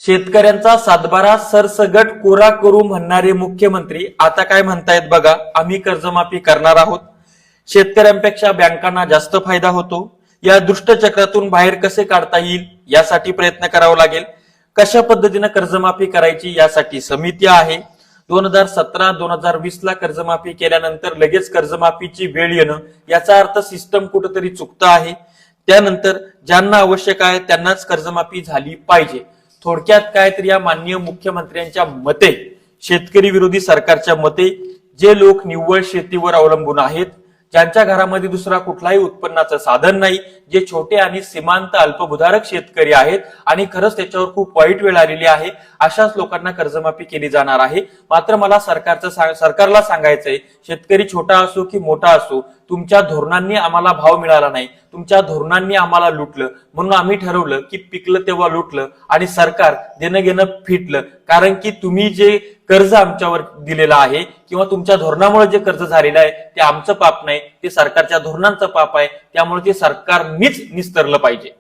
शेतकऱ्यांचा सातबारा सरसगट कोरा करू म्हणणारे मुख्यमंत्री आता काय म्हणतायत बघा, आम्ही कर्जमाफी करणार आहोत. शेतकऱ्यांपेक्षा बँकांना जास्त फायदा होतो. या दुष्टचक्रातून बाहेर कसे काढता येईल यासाठी प्रयत्न करावा लागेल. कशा पद्धतीने कर्जमाफी करायची यासाठी समिती आहे. 2017-2020 ला कर्जमाफी केल्यानंतर लगेच कर्जमाफीची वेळ येणं याचा अर्थ सिस्टम कुठेतरी चुकतं आहे. त्यानंतर ज्यांना आवश्यक आहे त्यांनाच कर्जमाफी झाली पाहिजे. थोडक्यात काय तर या माननीय मुख्यमंत्र्यांच्या मते, शेतकरी विरोधी सरकारच्या मते, जे लोक निव्वळ शेतीवर अवलंबून आहेत, ज्यांच्या घरामध्ये दुसरा कुठलाही उत्पन्नाचं साधन नाही, जे छोटे आणि सीमांत अल्पभूधारक शेतकरी आहेत आणि खरंच त्याच्यावर खूप वाईट वेळ आलेली आहे, अशाच लोकांना कर्जमाफी केली जाणार आहे. मात्र मला सरकारला सांगायचंय, शेतकरी छोटा असो की मोठा असो, तुमच्या धोरणांनी आम्हाला भाव मिळाला नाही, तुमच्या धोरणांनी आम्हाला लुटलं, म्हणून आम्ही ठरवलं की पिकलं तेव्हा लुटलं आणि सरकार देणं घेणं फिटलं. कारण की तुम्ही जे कर्ज आमच्यावर दिलेलं आहे किंवा तुमच्या धोरणामुळे जे कर्ज झालेलं आहे ते आमचं पाप नाही, ते सरकारच्या धोरणांचं पाप आहे. त्यामुळे ते सरकारनीच निस्तरलं पाहिजे.